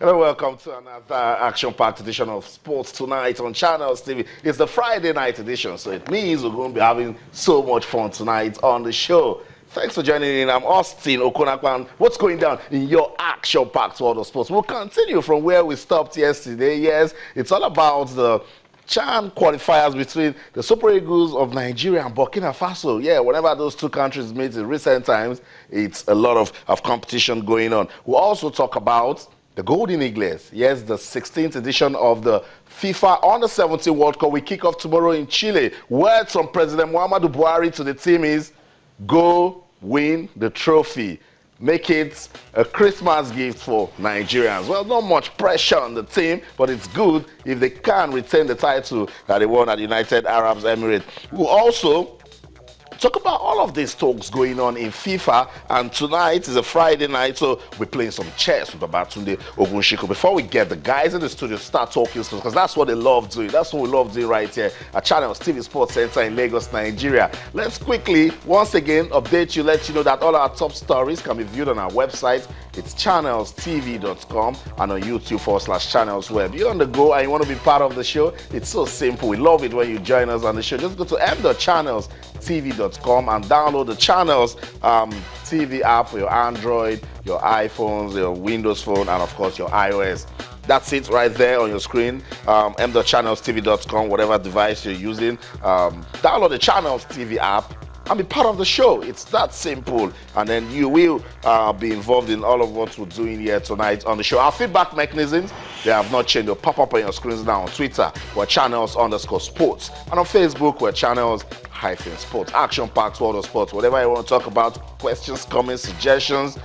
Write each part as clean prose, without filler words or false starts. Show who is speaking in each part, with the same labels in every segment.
Speaker 1: Hello, welcome to another action-packed edition of Sports Tonight on Channels TV. It's the Friday night edition, so it means we're going to be having so much fun tonight on the show. Thanks for joining in. I'm Austin Okonakwan. What's going down in your action-packed world of sports? We'll continue from where we stopped yesterday. Yes, it's all about the CHAN qualifiers between the Super Eagles of Nigeria and Burkina Faso. Yeah, whenever those two countries meet in recent times, it's a lot of competition going on. We'll also talk about the Golden Eaglets. Yes, the 16th edition of the FIFA Under-17 World Cup. We kick off tomorrow in Chile. Words from President Muhammadu Buhari to the team is, go win the trophy. Make it a Christmas gift for Nigerians. Well, not much pressure on the team, but it's good if they can retain the title that they won at United Arab Emirates. We'll also talk about all of these talks going on in FIFA, and tonight is a Friday night, so we're playing some chess with Babatunde Ogunshiko. Before we get the guys in the studio to start talking sports, because that's what they love doing. That's what we love doing right here at Channels TV Sports Center in Lagos, Nigeria. Let's quickly, once again, update you, let you know that all our top stories can be viewed on our website. It's channelstv.com and on YouTube/channelsweb. You're on the go and you want to be part of the show? It's so simple. We love it when you join us on the show. Just go to m.channelstv.com and download the Channels TV app for your Android, your iPhones, your Windows phone, and of course your iOS. That's it right there on your screen, m.channelstv.com, whatever device you're using. Download the Channels TV app and be part of the show. It's that simple, and then you will be involved in all of what we're doing here tonight on the show. Our feedback mechanisms, they have not changed. They'll pop up on your screens now. On Twitter, we're Channels_sports, and on Facebook, we're Channels-sports. Action-packed world of sports. Whatever you want to talk about, questions, comments, suggestions.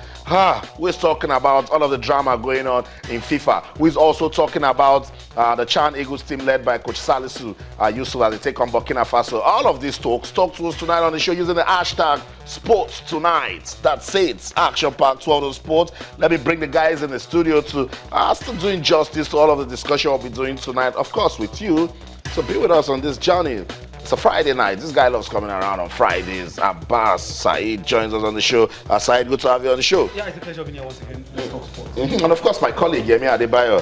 Speaker 1: We're talking about all of the drama going on in FIFA. We're also talking about the CHAN Eagles team led by Coach Salisu Yusuf as they take on Burkina Faso. All of these talks, talk to us tonight on the show using the hashtag Sports Tonight. That's it. Action-packed world of sports. Let me bring the guys in the studio to start doing justice to all of the discussion we'll be doing tonight, of course, with you. So be with us on this journey. It's a Friday night. This guy loves coming around on Fridays. Abbas Saeed joins us on the show. Saeed, good to have you on the show.
Speaker 2: Yeah, it's a pleasure being here once again. Let's talk sports.
Speaker 1: And of course, my colleague, Yemi Adebayo.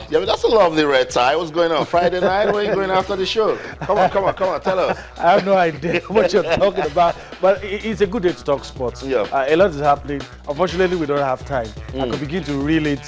Speaker 1: Yemi, that's a lovely red tie. What's going on? Friday night? Where are you going after the show? Come on, tell us.
Speaker 2: I have no idea what you're talking about, but it's a good day to talk sports.
Speaker 1: Yeah.
Speaker 2: A lot is happening. Unfortunately, we don't have time. I could begin to reel it,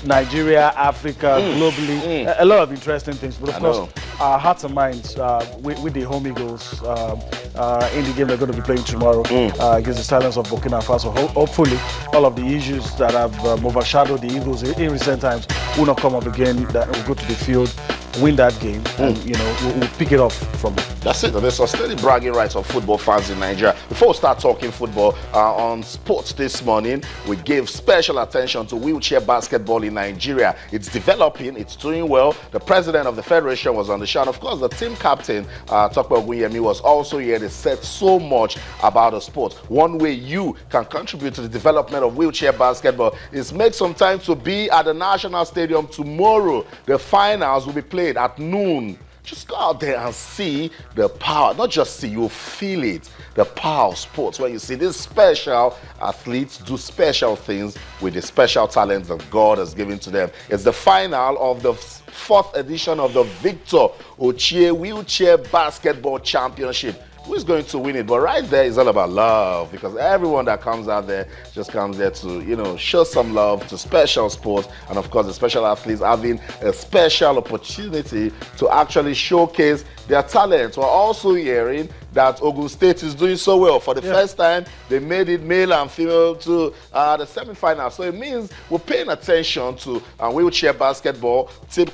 Speaker 2: Nigeria, Africa, globally, a lot of interesting things. But of course, our hearts and minds with the home Eagles in the game they're going to be playing tomorrow against the Stallions of Burkina Faso. Hopefully, all of the issues that have overshadowed the Eagles in recent times will not come up again. That we'll go to the field, win that game, and we'll pick it off from it.
Speaker 1: That's it. There's a steady bragging rights of football fans in Nigeria. Before we start talking football, on sports this morning, we gave special attention to wheelchair basketball in Nigeria. It's developing, it's doing well. The president of the federation was on the show, and of course, the team captain, Tope Ogunyemi, was also here. They said so much about the sport. One way you can contribute to the development of wheelchair basketball is make some time to be at the National Stadium tomorrow. The finals will be played at noon. Just go out there and see the power. Not just see, you'll feel it. The power of sports, where you see these special athletes do special things with the special talents that God has given to them. It's the final of the 4th edition of the Victor Ochie Wheelchair Basketball Championship. Who is going to win it? But right there is all about love, because everyone that comes out there just comes there to, show some love to special sports, and of course the special athletes having a special opportunity to actually showcase their talents. We're also hearing that Ogun State is doing so well. For the first time, they made it male and female to the semi-finals. So it means we're paying attention to wheelchair basketball. Team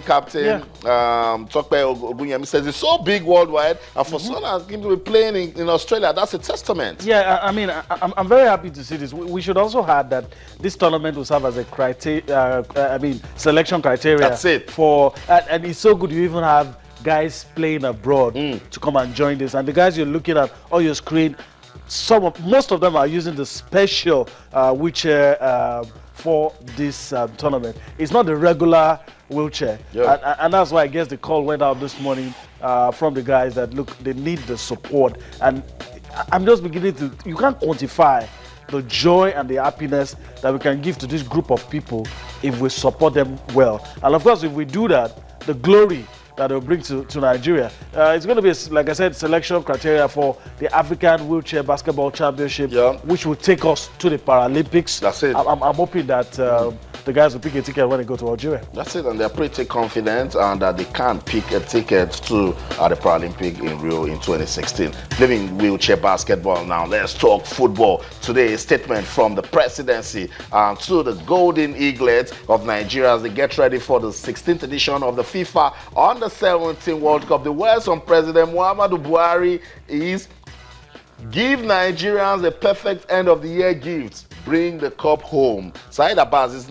Speaker 1: captain Tope Ogunyemi says it's so big worldwide, and for someone like him to be playing in Australia, that's a testament.
Speaker 2: Yeah, I mean, I'm very happy to see this. We should also add that this tournament will serve as a selection criteria.
Speaker 1: That's it.
Speaker 2: And it's so good you even have guys playing abroad to come and join this, and the guys you're looking at on your screen, most of them are using the special wheelchair for this tournament. It's not the regular wheelchair, and that's why I guess the call went out this morning from the guys that look, they need the support. And I'm just beginning to, you can't quantify the joy and the happiness that we can give to this group of people if we support them well. And of course, if we do that, the glory that will bring to Nigeria. It's going to be, like I said, selection criteria for the African Wheelchair Basketball Championship, which will take us to the Paralympics.
Speaker 1: That's it.
Speaker 2: I'm hoping that the guys will pick a ticket when they go to Algeria.
Speaker 1: That's it, and they're pretty confident and that they can pick a ticket to the Paralympic in Rio in 2016. Leaving wheelchair basketball now, let's talk football. Today, a statement from the presidency to the Golden Eaglets of Nigeria as they get ready for the 16th edition of the FIFA Under-17 World Cup. The words from President Muhammadu Buhari is, give Nigerians a perfect end of the year gift. Bring the cup home. Said Abbas, it's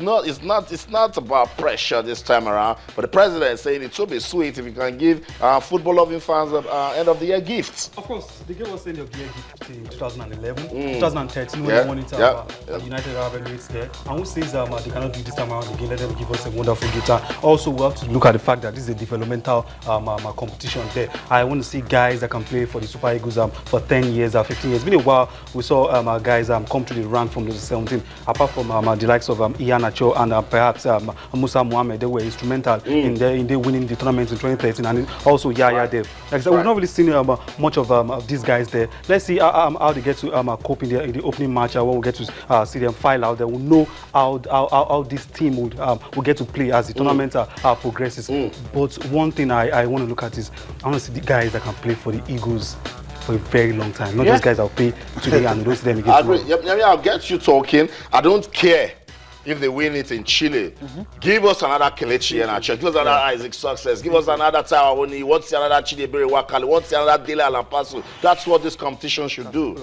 Speaker 1: not about pressure this time around, but the president is saying it would be sweet if you can give football loving fans end of the year gifts.
Speaker 3: Of course, they gave us end of the year gift in 2011, 2013 when they won it United Arab Emirates there. And who says they cannot do this time around again? Let them give us a wonderful gift. Also, we have to look at the fact that this is a developmental competition there. I want to see guys that can play for the Super Eagles for 10 years or 15 years. It's been a while. We saw guys come to the rank from the 17, apart from the likes of Ian Acho and perhaps Musa Mohammed. They were instrumental in the winning the tournament in 2013, and also Yaya there. Like I said, we've not really seen much of these guys there. Let's see how they get to cope in the opening match. When we get to see them file out, then we'll know how this team will get to play as the tournament progresses. But one thing I want to look at is I want to see the guys that can play for the Eagles for a very long time. Not those guys I'll pay today and don't see them again.
Speaker 1: I agree. I'll get you talking. I don't care if they win it in Chile. Give us another Kelechi and Acho. Give us another Isaac Success. Give us another Tawani. What's another Chile Bere Wakali? What's another Dele Alampaso? That's what this competition should do.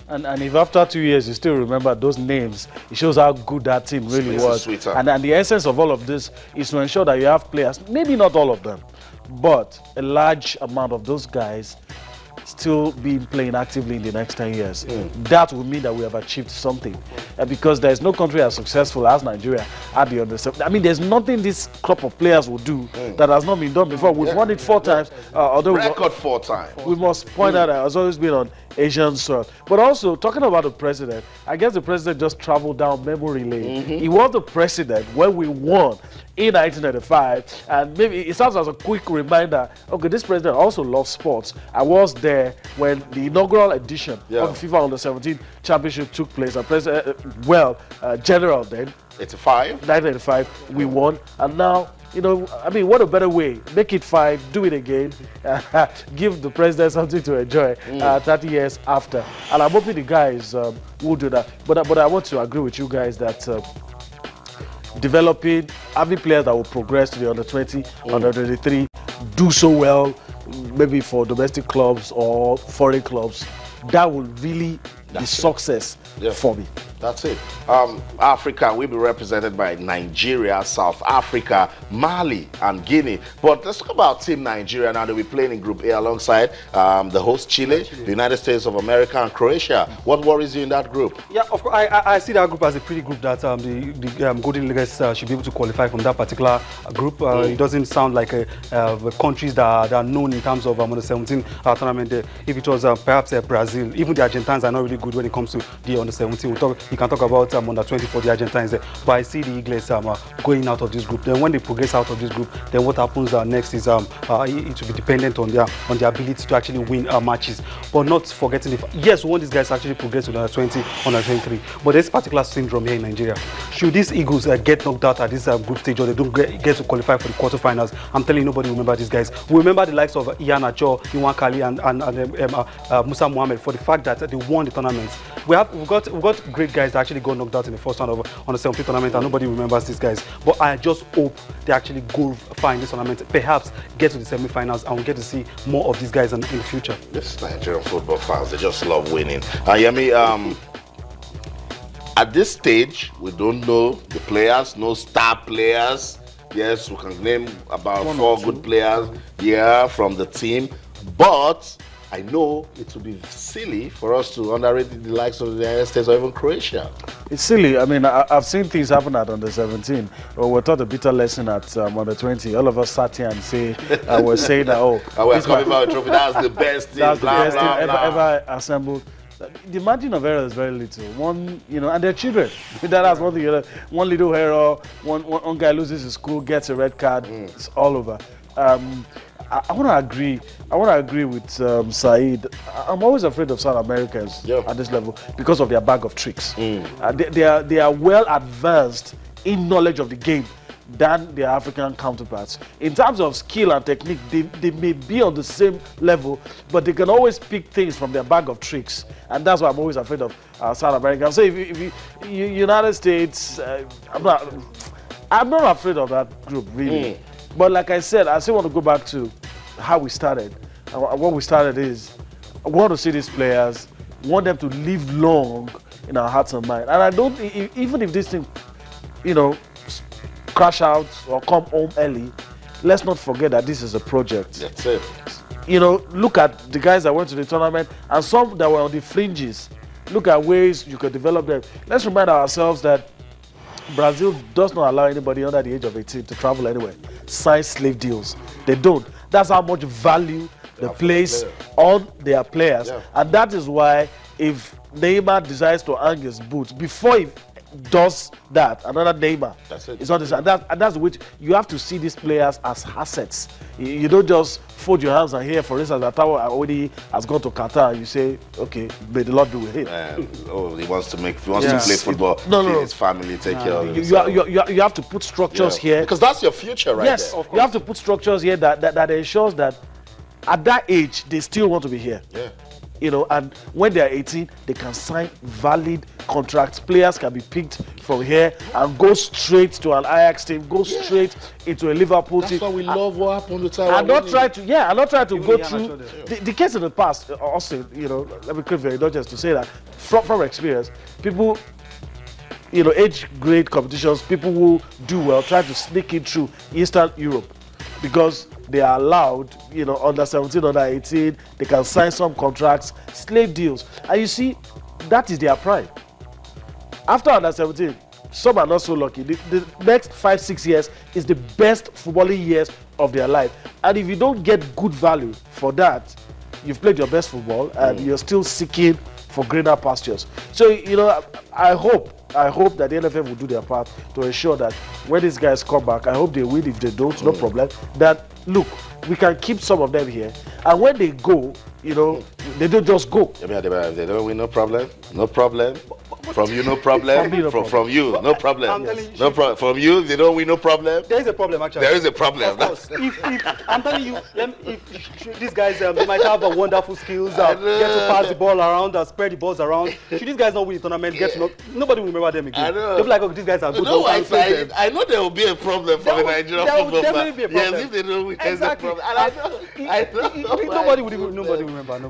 Speaker 2: And if after 2 years you still remember those names, it shows how good that team really was. And the essence of all of this is to ensure that you have players, maybe not all of them, but a large amount of those guys still be playing actively in the next 10 years. That would mean that we have achieved something. Because there is no country as successful as Nigeria at the under-17. I mean, there's nothing this crop of players will do that has not been done before. We've won it 4 times. Although
Speaker 1: record 4 times.
Speaker 2: We must point out that it has always been on Asian soil. But also, talking about the president, I guess the president just traveled down memory lane. He was the president when we won in 1995, and maybe it serves as a quick reminder, okay, this president also loves sports. I was there when the inaugural edition of the FIFA Under-17 Championship took place. And President, General then, 1985, we won, and now, you know, I mean, what a better way. Make it 5, do it again, give the president something to enjoy 30 years after. And I'm hoping the guys will do that. But I want to agree with you guys that developing, having players that will progress to the under-20, under-23, do so well, maybe for domestic clubs or foreign clubs, that will really be success for me.
Speaker 1: That's it. Africa will be represented by Nigeria, South Africa, Mali, and Guinea. But let's talk about Team Nigeria now. They'll be playing in Group A alongside the host Chile, the United States of America, and Croatia. What worries you in that group?
Speaker 3: Yeah, of course, I see that group as a pretty group that the Golden Eaglets should be able to qualify from that particular group. It doesn't sound like countries that are known in terms of under-17 tournament. If it was perhaps Brazil, even the Argentines are not really good when it comes to the under-17. You can talk about under-20 for the Argentines there, but I see the Eaglets going out of this group. Then when they progress out of this group, then what happens next is it will be dependent on their ability to actually win matches. But not forgetting, yes, we want these guys to actually progress to under-20, under-23. But there's particular syndrome here in Nigeria. Should these Eagles get knocked out at this group stage, or they don't get to qualify for the quarterfinals, I'm telling you, nobody will remember these guys. We remember the likes of Ian Acho, Iwan Kali, and Musa Mohammed for the fact that they won the tournament. We've got great guys that actually got knocked out in the first round on the 17th tournament, and nobody remembers these guys. But I just hope they actually go far in this tournament, perhaps get to the semi-finals, and we get to see more of these guys in the future.
Speaker 1: This Nigerian football fans, they just love winning. Yemi, at this stage, we don't know the players, no star players. Yes, we can name about 4 good players from the team, but I know it would be silly for us to underrate the likes of the United States or even Croatia. It's
Speaker 2: silly. I mean, I've seen things happen at under-17. Well, we're taught a bitter lesson at under-20. All of us sat here and we're saying that,
Speaker 1: we're coming about a trophy. That's the best team.
Speaker 2: That's the best team ever assembled. the margin of error is very little. One, and they're children. That's one thing. One little error, one guy loses his school, gets a red card. It's all over. I want to agree. I want to agree with Saeed. I'm always afraid of South Americans at this level because of their bag of tricks. They are well advanced in knowledge of the game than their African counterparts. In terms of skill and technique, they may be on the same level, but they can always pick things from their bag of tricks, and that's why I'm always afraid of South Americans. So if United States, I'm not afraid of that group really. But like I said, I still want to go back to how we started. And what we started is, I want to see these players, want them to live long in our hearts and minds. And I don't, even if this thing, crash out or come home early, let's not forget that this is a project.
Speaker 1: That's it.
Speaker 2: Look at the guys that went to the tournament and some that were on the fringes. Look at ways you could develop them. Let's remind ourselves that Brazil does not allow anybody under the age of 18 to travel anywhere, sign slave deals. They don't. That's how much value they place on their players. And that is why if Neymar decides to hang his boots, before he does that, another Neymar.
Speaker 1: That's it.
Speaker 2: It's not this, and that's which you have to see these players as assets. You don't just fold your hands and here, for instance, that already has gone to Qatar, and you say, okay, may the Lord be with him.
Speaker 1: He wants to play football.
Speaker 2: No.
Speaker 1: His family, take care of him.
Speaker 2: You have to put structures here.
Speaker 1: Because that's your future right
Speaker 2: yes,
Speaker 1: there.
Speaker 2: you have to put structures here that ensures that at that age, they still want to be here. And when they are 18, they can sign valid contracts. Players can be picked from here and go straight to an Ajax team, go straight into a Liverpool team.
Speaker 1: That's why we love what happened with
Speaker 2: I'm not trying to go through the case in the past. Also, let me crave your indulgence to say that from experience, people, age grade competitions, people who do well try to sneak in through Eastern Europe because they are allowed, under 17, under 18, they can sign some contracts, slave deals. And you see, that is their prime. After under 17, some are not so lucky. The next 5-6 years is the best footballing years of their life. And if you don't get good value for that, you've played your best football and you're still seeking for greener pastures. So, I hope that the NFF will do their part to ensure that when these guys come back, I hope they win. If they don't, no problem. That, look, we can keep some of them here. And when they go, they don't just go.
Speaker 1: They don't win, no problem. No problem. From you, no problem. From you, no problem. No problem. From you, they don't win, no problem.
Speaker 3: There is a problem, actually.
Speaker 1: There is a problem.
Speaker 3: Of course. If I'm telling you, if these guys, they might have a wonderful skills, get to pass the ball around, spread the balls around. Should these guys not win the tournament, nobody will remember them again. They'll be like, oh, these guys are good.
Speaker 1: I know there will be a problem for the Nigerian football.
Speaker 3: There will definitely be a problem.
Speaker 1: Yes, if they don't win, there's a problem. And
Speaker 3: nobody will remember.